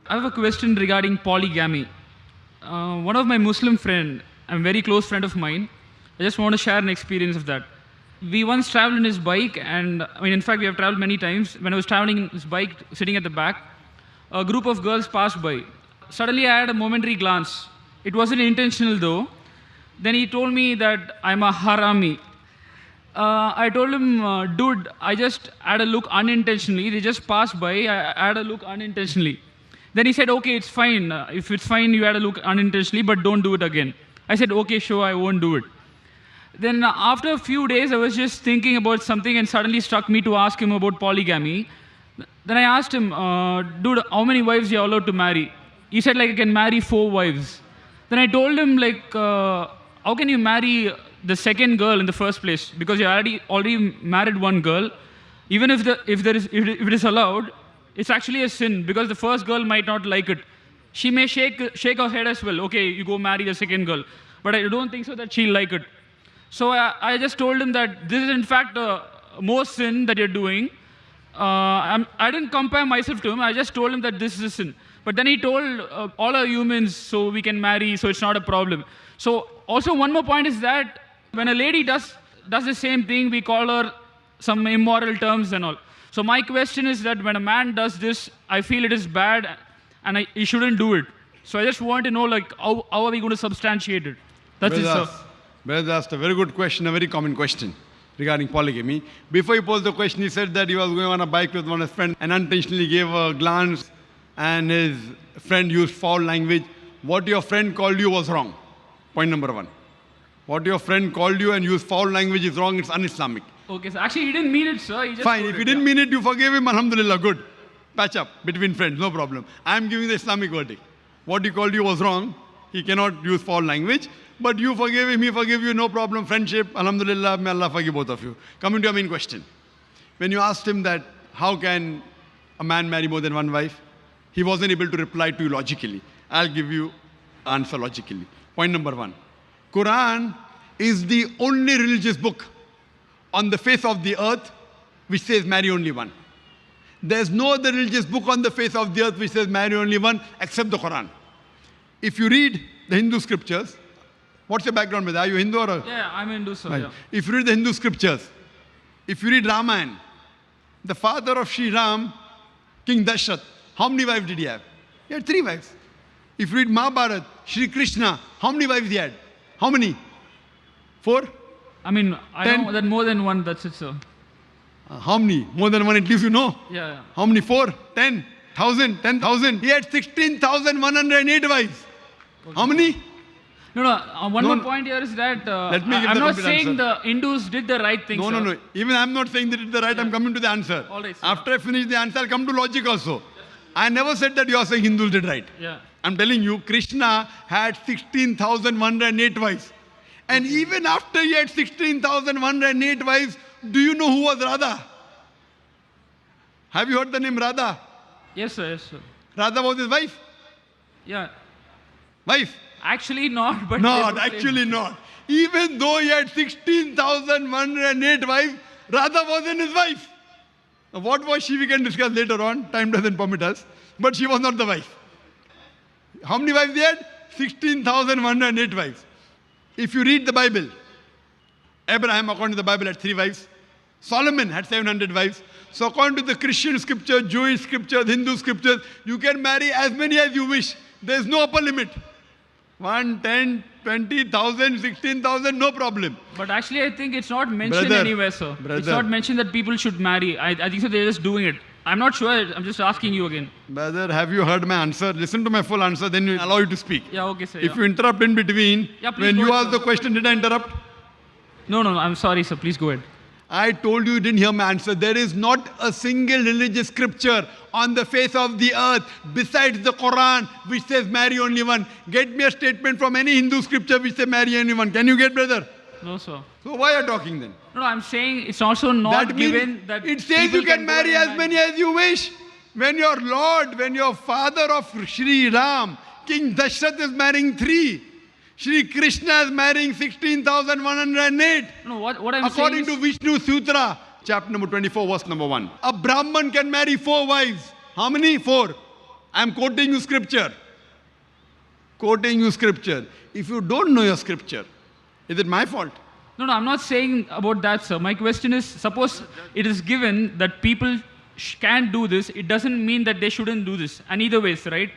I have a question regarding polygamy. One of my Muslim friend, a very close friend of mine, I just want to share an experience of that. We once traveled in his bike, and I mean, in fact, we have traveled many times. When I was traveling in his bike, sitting at the back, a group of girls passed by. Suddenly, I had a momentary glance. It wasn't intentional though. Then he told me that I'm a harami. I told him, dude, I just had a look unintentionally. They just passed by. I had a look unintentionally. Then he said, okay, it's fine. If it's fine, you had a look unintentionally, but don't do it again. I said, okay, sure, I won't do it. Then after a few days, I was just thinking about something and suddenly struck me to ask him about polygamy. Then I asked him, dude, how many wives you are allowed to marry? He said, like, I can marry 4 wives. Then I told him, like, how can you marry the second girl in the first place? Because you already married one girl. Even if it is allowed, it's actually a sin because the first girl might not like it. She may shake her head as well. Okay, you go marry the second girl. But I don't think so that she'll like it. So I just told him that this is in fact more sin that you're doing. I didn't compare myself to him. I just told him that this is a sin. But then he told all are humans, so we can marry, so it's not a problem. So also one more point is that when a lady does the same thing, we call her some immoral terms and all. So my question is that when a man does this, I feel it is bad and he shouldn't do it. So I just want to know, like, how are we going to substantiate it? That's it, sir. Brother asked a very good question, a very common question regarding polygamy. Before he posed the question, he said that he was going on a bike with one of his friends and unintentionally gave a glance and his friend used foul language. What your friend called you was wrong. Point number 1. What your friend called you and used foul language is wrong, it's un-Islamic. Okay, so actually he didn't mean it, sir. He just fine, if he didn't mean it, you forgave him, alhamdulillah, good. Patch up between friends, no problem. I am giving the Islamic verdict. What he called you was wrong. He cannot use foul language. But you forgave him, he forgave you, no problem. Friendship, alhamdulillah, may Allah forgive both of you. Coming to your main question. When you asked him that, how can a man marry more than one wife? He wasn't able to reply to you logically. I'll give you answer logically. Point number 1. Quran is the only religious book on the face of the earth which says marry only one. There's no other religious book on the face of the earth which says marry only one except the Quran. If you read the Hindu scriptures, what's your background with? Are you Hindu or? Yeah, I'm Hindu, sir. Right. Yeah. If you read the Hindu scriptures, if you read Ramayana, the father of Sri Ram, King Dashrath, how many wives did he have? He had 3 wives. If you read Mahabharata, Sri Krishna, how many wives he had? How many? 4? I mean, I 10? know that more than one, that's it, sir. How many? More than one, at least you know. Yeah. How many? 4? 10? 1,000? 10,000? He had 16,108 wives. How many? No, one more point here is that Let me give I'm the not complete saying answer. the Hindus did the right thing, sir. No. Even I'm not saying they did the right. Yeah. I'm coming to the answer. All right, sir. After I finish the answer, I'll come to logic also. I never said that you are saying Hindus did right. Yeah. I'm telling you, Krishna had 16,108 wives. And even after he had 16,108 wives, do you know who was Radha? Have you heard the name Radha? Yes, sir. Radha was his wife? Yeah. Wife? Actually not, but... Not, actually not. Even though he had 16,108 wives, Radha wasn't his wife. Now, what was she, we can discuss later on. Time doesn't permit us. But she was not the wife. How many wives he had? 16,108 wives. If you read the Bible, Abraham, according to the Bible, had 3 wives. Solomon had 700 wives. So according to the Christian scripture, Jewish scriptures, Hindu scriptures, you can marry as many as you wish. There is no upper limit. 1, 10, 20,000, 16,000, no problem. But actually, I think it's not mentioned Brother, anywhere, sir. It's not mentioned that people should marry. I think so they're just doing it. I'm not sure. I'm just asking you again. Brother, have you heard my answer? Listen to my full answer, then you allow you to speak. Yeah, okay, sir. If you interrupt in between, Yeah, please when go you ahead, ask sir. the question, did I interrupt? No, I'm sorry, sir. Please go ahead. I told you didn't hear my answer. There is not a single religious scripture on the face of the earth besides the Quran which says marry only one. Get me a statement from any Hindu scripture which says marry only one. Can you get, brother? No, sir. So why are you talking then? No, I'm saying it's also not That means given that it says people you can go marry and as many as you wish. When your Lord, when your father of Sri Ram, King Dashrath is marrying 3. Sri Krishna is marrying 16,108. No, what I'm According saying to Vishnu Sutra, chapter number 24, verse number 1. A Brahman can marry 4 wives. How many? 4. I'm quoting you scripture. Quoting you scripture. If you don't know your scripture, is it my fault? No, no, I'm not saying about that, sir. My question is, suppose it is given that people can do this, it doesn't mean that they shouldn't do this. And either ways, right?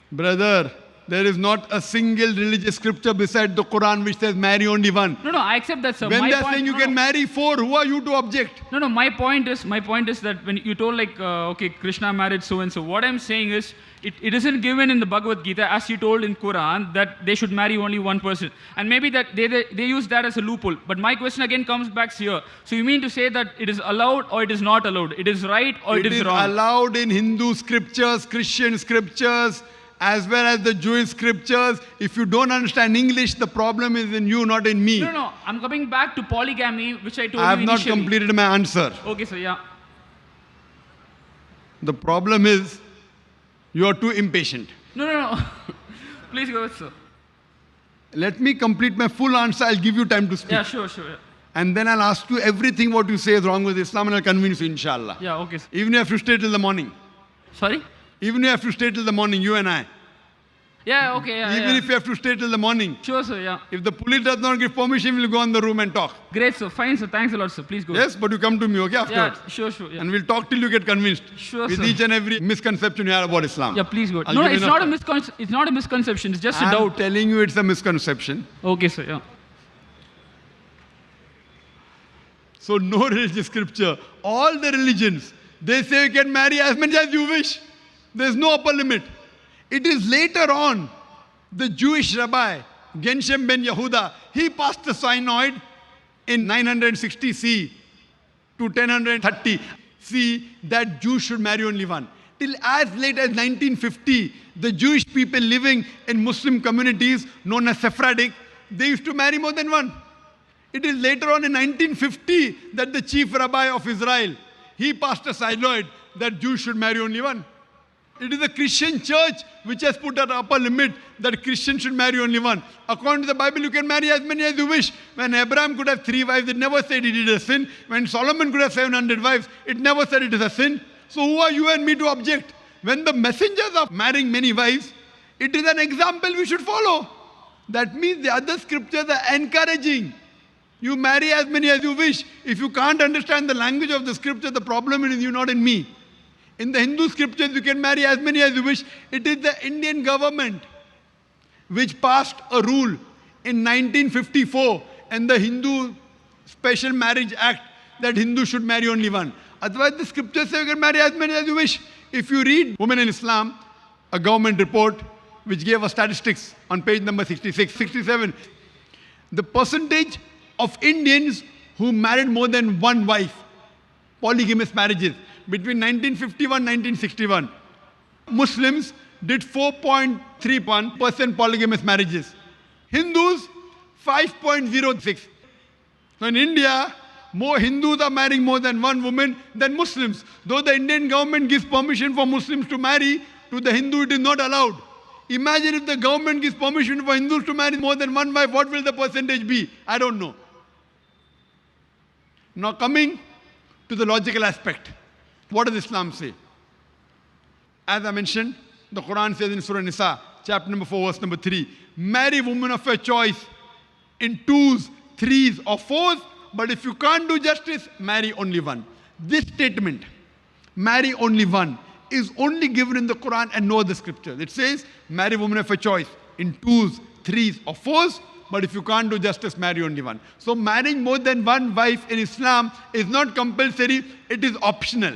Brother, there is not a single religious scripture beside the Quran which says marry only one. No, no, I accept that, sir. When My they're point- saying you no, can no. marry four, who are you to object? No, no, my point is that when you told like, okay, Krishna married so and so, what I'm saying is, it isn't given in the Bhagavad Gita as you told in Quran that they should marry only one person. And maybe that they use that as a loophole. But my question again comes back here. So you mean to say that it is allowed or it is not allowed? It is right or it is wrong? Allowed in Hindu scriptures, Christian scriptures, as well as the Jewish scriptures. If you don't understand English, the problem is in you, not in me. No, no, I'm coming back to polygamy, which I told I have you not initially. completed my answer. Okay, sir, yeah. The problem is you are too impatient. No, no, no. Please go ahead, sir. Let me complete my full answer. I'll give you time to speak. Yeah, sure, sure. Yeah, And then I'll ask you everything what you say is wrong with Islam and I'll convince you, inshallah. yeah, okay, sir. Even if you have to stay till the morning. Sorry? Even if you have to stay till the morning, you and I. Yeah, okay, yeah, Even yeah. if you have to stay till the morning. Sure, sir, yeah. If the police does not give permission, we'll go in the room and talk. Great, sir. Fine, sir. Thanks a lot, sir. Please go. Yes, but you come to me, okay, Yeah, afterwards. sure, sure. Yeah, And we'll talk till you get convinced. Sure, with sir. each and every misconception you have about Islam. yeah, please go. I'll No, give you it's enough not a time. it's not a misconception. It's just a I'm doubt. telling you it's a misconception. Okay, sir. Yeah. So no religious scripture. All the religions, they say you can marry as many as you wish. There's no upper limit. It is later on, the Jewish rabbi, Genshem ben Yehuda, he passed the synod in 960 C to 1030 C that Jews should marry only one. Till as late as 1950, the Jewish people living in Muslim communities known as Sephardic, they used to marry more than one. It is later on in 1950 that the chief rabbi of Israel, he passed a synod that Jews should marry only one. It is the Christian church which has put an upper limit that Christians should marry only one. According to the Bible, you can marry as many as you wish. When Abraham could have 3 wives, it never said he did a sin. When Solomon could have 700 wives, it never said it is a sin. So who are you and me to object? When the messengers are marrying many wives, it is an example we should follow. That means the other scriptures are encouraging. You marry as many as you wish. If you can't understand the language of the scripture, the problem is in you, not in me. In the Hindu scriptures, you can marry as many as you wish. It is the Indian government which passed a rule in 1954 and the Hindu Special Marriage Act that Hindus should marry only one. Otherwise, the scriptures say you can marry as many as you wish. If you read Women in Islam, a government report which gave us statistics on page number 66, 67, the percentage of Indians who married more than one wife, polygamous marriages, between 1951 and 1961, Muslims did 4.31% polygamous marriages. Hindus, 5.06. So in India, more Hindus are marrying more than one woman than Muslims. Though the Indian government gives permission for Muslims to marry, to the Hindu it is not allowed. Imagine if the government gives permission for Hindus to marry more than one wife, what will the percentage be? I don't know. Now coming to the logical aspect. What does Islam say? As I mentioned, the Quran says in Surah Nisa, chapter number 4, verse number 3, marry women of your choice in 2s, 3s or 4s, but if you can't do justice, marry only one. This statement, marry only one, is only given in the Quran and no other scriptures. It says, marry women of your choice in 2s, 3s or 4s, but if you can't do justice, marry only one. So marrying more than one wife in Islam is not compulsory, it is optional.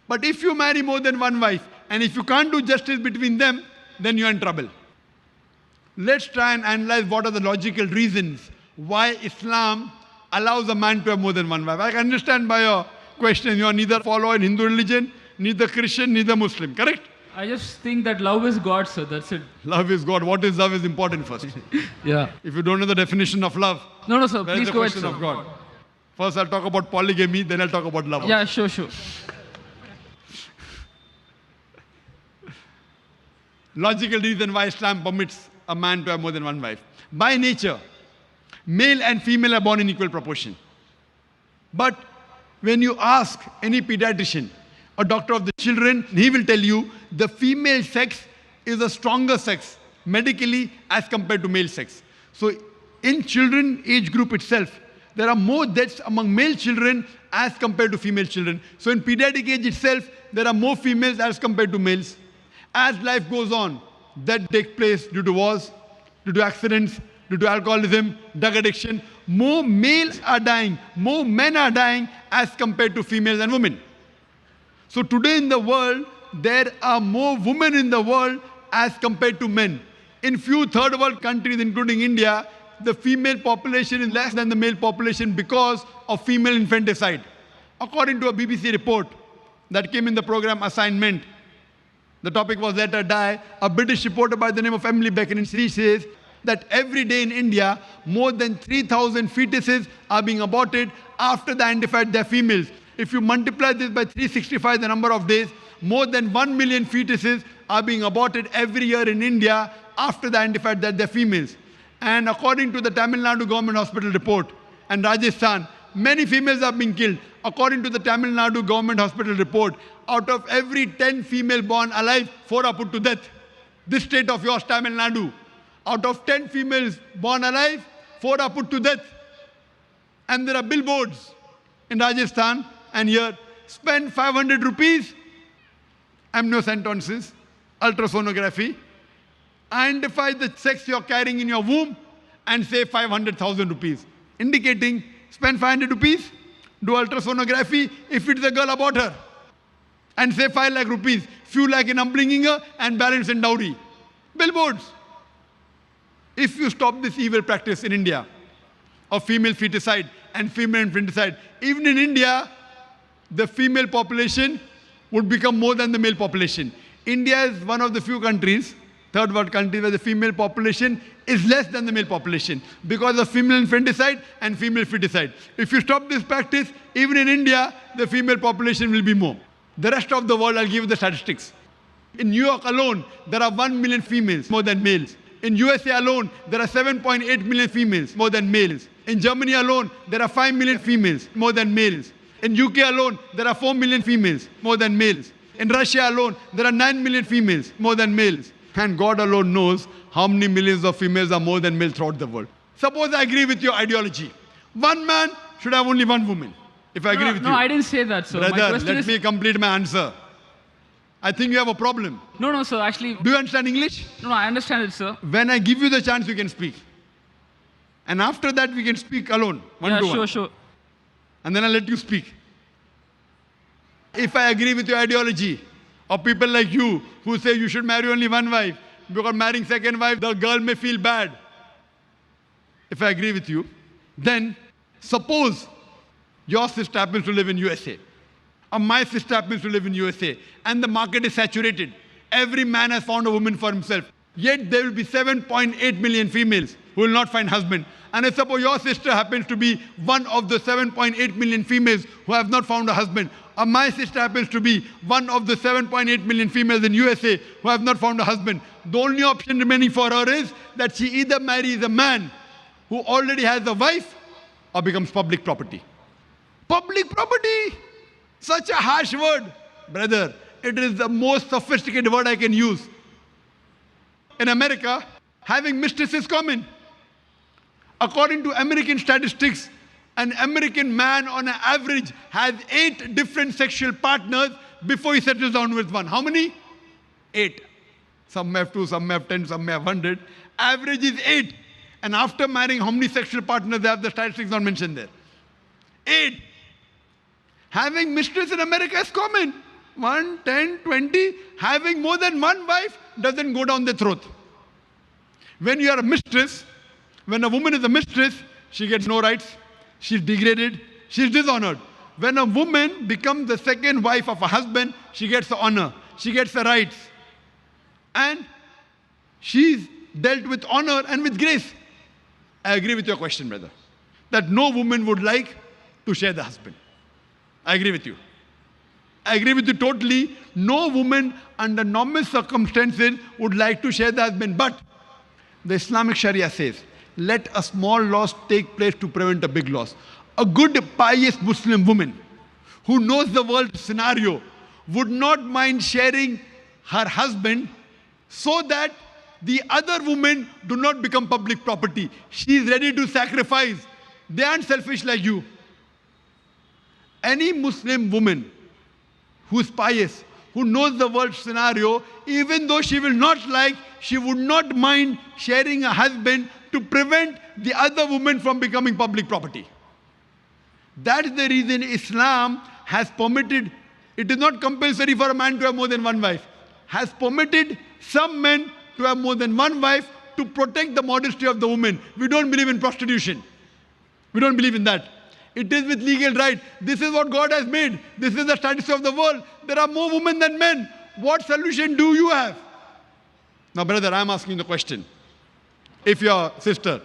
But if you marry more than one wife, and if you can't do justice between them, then you're in trouble. Let's try and analyze what are the logical reasons why Islam allows a man to have more than one wife. I can understand by your question, you are neither follower in Hindu religion, neither Christian, neither Muslim, correct? I just think that love is God, sir. That's it. Love is God. What is love is important first. Yeah. If you don't know the definition of love, No, no, sir. where is Please the go ahead, question sir. of God? First I'll talk about polygamy, then I'll talk about love. Yeah, sure, sure. Logical reason why Islam permits a man to have more than one wife. By nature, male and female are born in equal proportion. But when you ask any pediatrician, a doctor of the children, he will tell you the female sex is a stronger sex medically as compared to male sex. So in children age group itself, there are more deaths among male children as compared to female children. So in pediatric age itself, there are more females as compared to males. As life goes on, death takes place due to wars, due to accidents, due to alcoholism, drug addiction. More males are dying, more men are dying as compared to females and women. So today in the world, there are more women in the world as compared to men. In few third world countries, including India, the female population is less than the male population because of female infanticide. According to a BBC report that came in the program Assignment, the topic was Let Her Die. A British reporter by the name of Emily Beckett, she says that every day in India, more than 3,000 fetuses are being aborted after they identified they're females. If you multiply this by 365, the number of days, more than 1 million fetuses are being aborted every year in India after they identified that they're females. And according to the Tamil Nadu government hospital report and Rajasthan, many females are being killed. According to the Tamil Nadu government hospital report, out of every 10 female born alive, 4 are put to death. This state of yours, Tamil Nadu, out of 10 females born alive, 4 are put to death. And there are billboards in Rajasthan and here, spend 500 rupees, amniocentesis, ultrasonography, identify the sex you're carrying in your womb and say 500,000 rupees. Indicating, spend 500 rupees, do ultrasonography, if it's a girl, abort her. And say 5 lakh rupees, few lakh in upbringing her and balance in dowry. Billboards. If you stop this evil practice in India of female feticide and female infanticide, even in India, the female population would become more than the male population. India is one of the few countries, third world countries, where the female population is less than the male population because of female infanticide and female feticide. If you stop this practice, even in India, the female population will be more. The rest of the world, I'll give you the statistics. In New York alone, there are 1 million females, more than males. In USA alone, there are 7.8 million females, more than males. In Germany alone, there are 5 million females, more than males. In UK alone, there are 4 million females, more than males. In Russia alone, there are 9 million females, more than males. And God alone knows how many millions of females are more than males throughout the world. Suppose I agree with your ideology. One man should have only one woman. If I agree with you. No, I didn't say that, sir. Brother, let me complete my answer. I think you have a problem. No, sir. Actually, do you understand English? No, I understand it, sir. When I give you the chance, you can speak. And after that, we can speak alone, one to one. Sure. And then I'll let you speak. If I agree with your ideology, or people like you who say you should marry only one wife, because marrying second wife, the girl may feel bad. If I agree with you, then suppose your sister happens to live in USA, or my sister happens to live in USA, and the market is saturated. Every man has found a woman for himself. Yet there will be 7.8 million females who will not find husband. And I suppose your sister happens to be one of the 7.8 million females who have not found a husband. Or my sister happens to be one of the 7.8 million females in USA who have not found a husband. The only option remaining for her is that she either marries a man who already has a wife or becomes public property. Public property! Such a harsh word. Brother, it is the most sophisticated word I can use. In America, having mistress is common. According to American statistics, an American man on an average has 8 different sexual partners before he settles down with one. How many? 8. Some may have 2, some may have 10, some may have 100. Average is 8. And after marrying, how many sexual partners they have? The statistics not mentioned there. 8. Having mistress in America is common. 1, 10, 20. Having more than one wife doesn't go down the throat. When you are a mistress, when a woman is a mistress, she gets no rights. She's degraded. She's dishonored. When a woman becomes the second wife of a husband, she gets the honor. She gets the rights. And she's dealt with honor and with grace. I agree with your question, brother, that no woman would like to share the husband. I agree with you. I agree with you totally. No woman under normal circumstances would like to share the husband. But the Islamic Sharia says, let a small loss take place to prevent a big loss. A good, pious Muslim woman who knows the world scenario would not mind sharing her husband so that the other women do not become public property. She is ready to sacrifice. They aren't selfish like you. Any Muslim woman who's pious, who knows the world scenario, even though she will not like, she would not mind sharing a husband to prevent the other woman from becoming public property. That is the reason Islam has permitted, it is not compulsory for a man to have more than one wife, has permitted some men to have more than one wife to protect the modesty of the woman. We don't believe in prostitution. We don't believe in that. It is with legal right. This is what God has made. This is the status of the world. There are more women than men. What solution do you have? Now, brother, I'm asking the question. If your sister,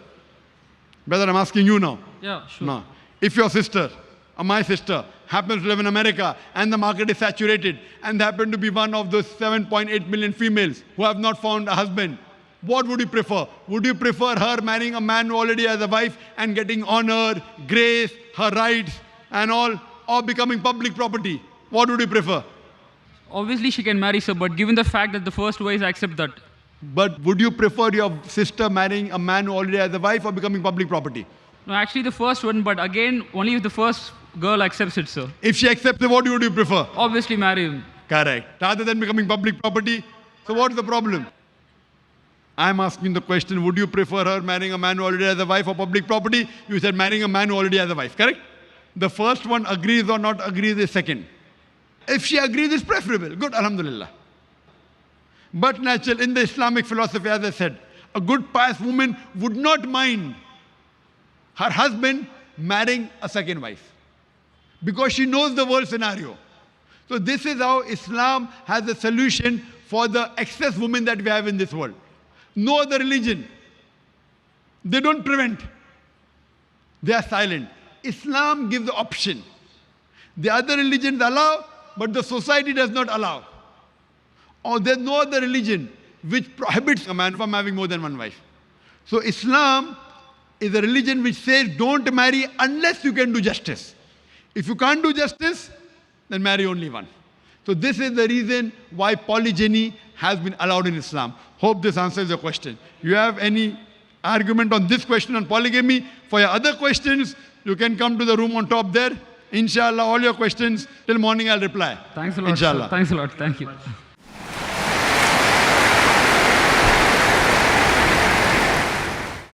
brother, I'm asking you now. Yeah, sure. No. If your sister or my sister happens to live in America and the market is saturated and they happen to be one of those 7.8 million females who have not found a husband, what would you prefer? Would you prefer her marrying a man who already has a wife and getting honor, grace, her rights and all, or becoming public property? What would you prefer? Obviously, she can marry, sir, but given the fact that the first wife accept that, But would you prefer your sister marrying a man who already has a wife or becoming public property? no, actually the first one, but again, only if the first girl accepts it, sir. If she accepts it, what would you prefer? Obviously, marry him. Correct. Rather than becoming public property. So what's the problem? I'm asking the question, would you prefer her marrying a man who already has a wife or public property? You said marrying a man who already has a wife, correct? The first one agrees or not agrees is second. If she agrees, it's preferable. Good, alhamdulillah. But natural, in the Islamic philosophy, as I said, a good pious woman would not mind her husband marrying a second wife because she knows the world scenario. So this is how Islam has a solution for the excess women that we have in this world. No other religion. They don't prevent. They are silent. Islam gives the option. The other religions allow, but the society does not allow. Or there's no other religion which prohibits a man from having more than one wife. So Islam is a religion which says don't marry unless you can do justice. If you can't do justice, then marry only one. So this is the reason why polygyny has been allowed in Islam. Hope this answers your question. You have any argument on this question on polygamy? For your other questions, you can come to the room on top there. Inshallah, all your questions till morning I'll reply. Thanks a lot, Inshallah. sir. Thanks a lot. Thank you.